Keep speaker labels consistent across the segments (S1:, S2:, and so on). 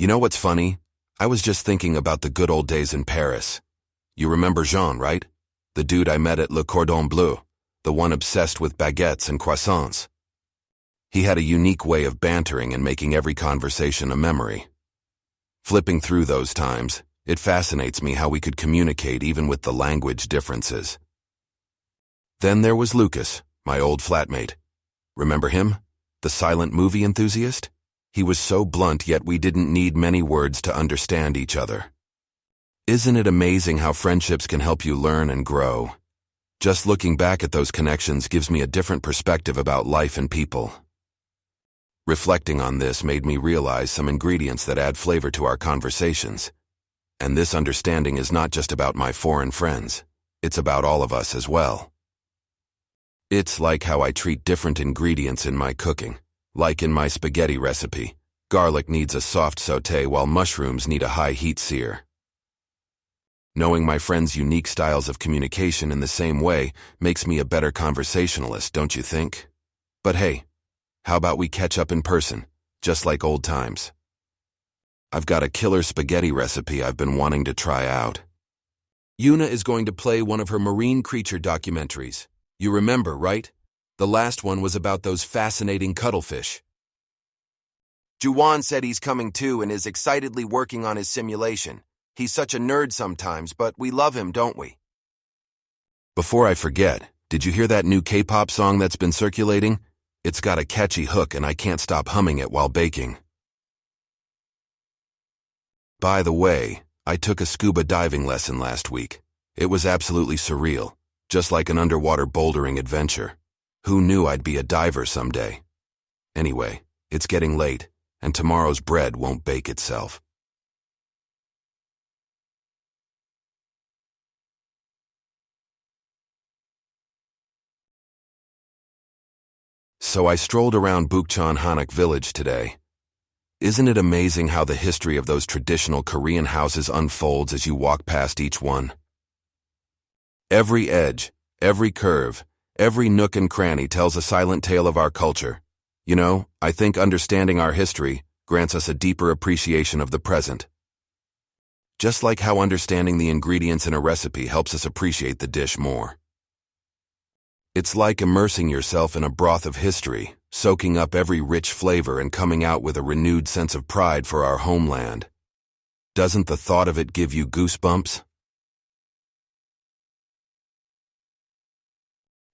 S1: You know what's funny? I was just thinking about the good old days in Paris. You remember Jean, right? The dude I met at Le Cordon Bleu, the one obsessed with baguettes and croissants. He had a unique way of bantering and making every conversation a memory. Flipping through those times, it fascinates me how we could communicate even with the language differences. Then there was Lucas, my old flatmate. Remember him? The silent movie enthusiast? He was so blunt, yet we didn't need many words to understand each other. Isn't it amazing how friendships can help you learn and grow? Just looking back at those connections gives me a different perspective about life and people. Reflecting on this made me realize some ingredients that add flavor to our conversations. And this understanding is not just about my foreign friends. It's about all of us as well. It's like how I treat different ingredients in my cooking. Like in my spaghetti recipe, garlic needs a soft sauté while mushrooms need a high-heat sear. Knowing my friends' unique styles of communication in the same way makes me a better conversationalist, don't you think? But hey, how about we catch up in person, just like old times? I've got a killer spaghetti recipe I've been wanting to try out. Yuna is going to play one of her marine creature documentaries. You remember, right? The last one was about those fascinating cuttlefish. Juwan said he's coming too and is excitedly working on his simulation. He's such a nerd sometimes, but we love him, don't we? Before I forget, did you hear that new K-pop song that's been circulating? It's got a catchy hook and I can't stop humming it while baking. By the way, I took a scuba diving lesson last week. It was absolutely surreal, just like an underwater bouldering adventure. Who knew I'd be a diver someday? Anyway, it's getting late, and tomorrow's bread won't bake itself. So I strolled around Bukchon Hanok village today. Isn't it amazing how the history of those traditional Korean houses unfolds as you walk past each one? Every edge, every curve, every nook and cranny tells a silent tale of our culture. You know, I think understanding our history grants us a deeper appreciation of the present. Just like how understanding the ingredients in a recipe helps us appreciate the dish more. It's like immersing yourself in a broth of history, soaking up every rich flavor and coming out with a renewed sense of pride for our homeland. Doesn't the thought of it give you goosebumps?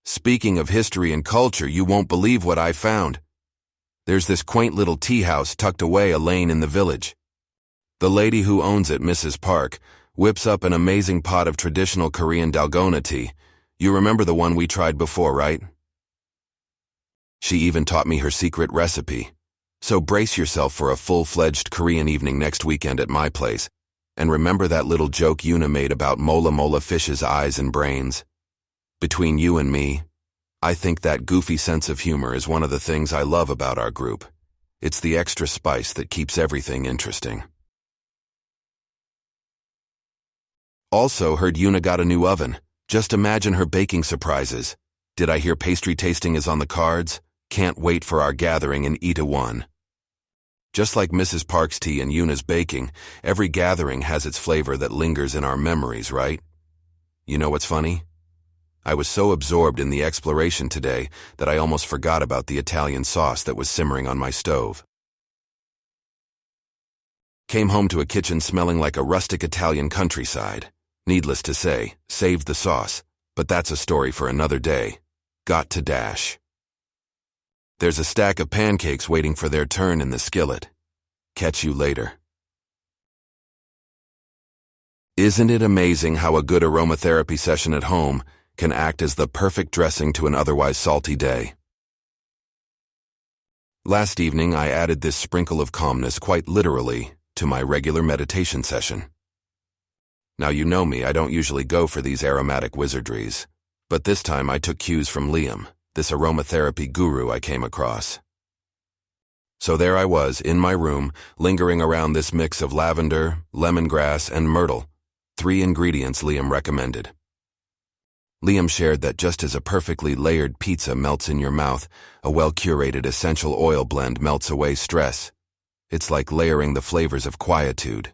S1: Speaking of history and culture, you won't believe what I found. There's this quaint little tea house tucked away a lane in the village. The lady who owns it, Mrs. Park, whips up an amazing pot of traditional Korean dalgona tea. You remember the one we tried before, right? She even taught me her secret recipe. So brace yourself for a full-fledged Korean evening next weekend at my place. And remember that little joke Yuna made about mola mola fish's eyes and brains? Between you and me, I think that goofy sense of humor is one of the things I love about our group. It's the extra spice that keeps everything interesting. Also heard Yuna got a new oven. Just imagine her baking surprises. Did I hear pastry tasting is on the cards? Can't wait for our gathering and eat a one. Just like Mrs. Park's tea and Yuna's baking, every gathering has its flavor that lingers in our memories, right? You know what's funny? I was so absorbed in the exploration today that I almost forgot about the Italian sauce that was simmering on my stove. Came home to a kitchen smelling like a rustic Italian countryside. Needless to say, saved the sauce, but that's a story for another day. Got to dash. There's a stack of pancakes waiting for their turn in the skillet. Catch you later. Isn't it amazing how a good aromatherapy session at home can act as the perfect dressing to an otherwise salty day? Last evening, I added this sprinkle of calmness quite literally to my regular meditation session. Now you know me, I don't usually go for these aromatic wizardries, but this time I took cues from Liam, this aromatherapy guru I came across. So there I was, in my room, lingering around this mix of lavender, lemongrass, and myrtle, 3 ingredients Liam recommended. Liam shared that just as a perfectly layered pizza melts in your mouth, a well-curated essential oil blend melts away stress. It's like layering the flavors of quietude.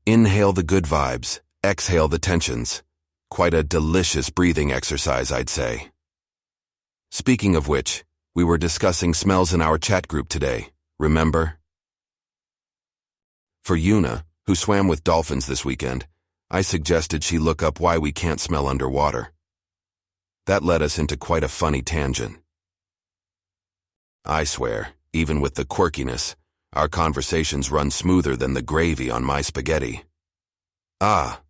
S1: Inhale the good vibes, exhale the tensions. Quite a delicious breathing exercise, I'd say. Speaking of which, we were discussing smells in our chat group today, remember? For Yuna, who swam with dolphins this weekend, I suggested she look up why we can't smell underwater. That led us into quite a funny tangent. I swear, even with the quirkiness, our conversations run smoother than the gravy on my spaghetti. Ah,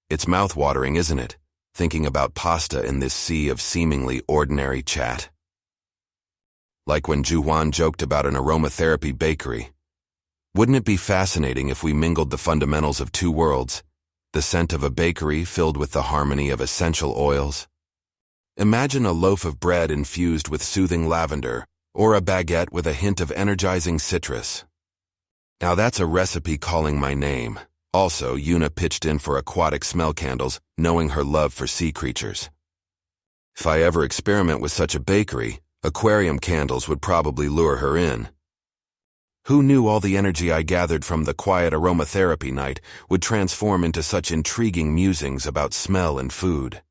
S1: it's mouth-watering, isn't it? Thinking about pasta in this sea of seemingly ordinary chat. Like when Juwan joked about an aromatherapy bakery. Wouldn't it be fascinating if we mingled the fundamentals of two worlds, the scent of a bakery filled with the harmony of essential oils? Imagine a loaf of bread infused with soothing lavender, or a baguette with a hint of energizing citrus. Now that's a recipe calling my name. Also, Yuna pitched in for aquatic smell candles, knowing her love for sea creatures. If I ever experiment with such a bakery, aquarium candles would probably lure her in. Who knew all the energy I gathered from the quiet aromatherapy night would transform into such intriguing musings about smell and food?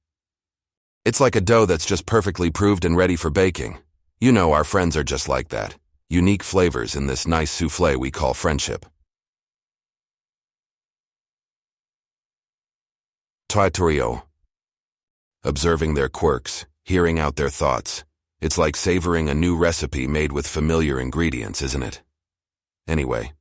S1: It's like a dough that's just perfectly proved and ready for baking. You know our friends are just like that. Unique flavors in this nice soufflé we call friendship. Trattorio. Observing their quirks, hearing out their thoughts. It's like savoring a new recipe made with familiar ingredients, isn't it? Anyway,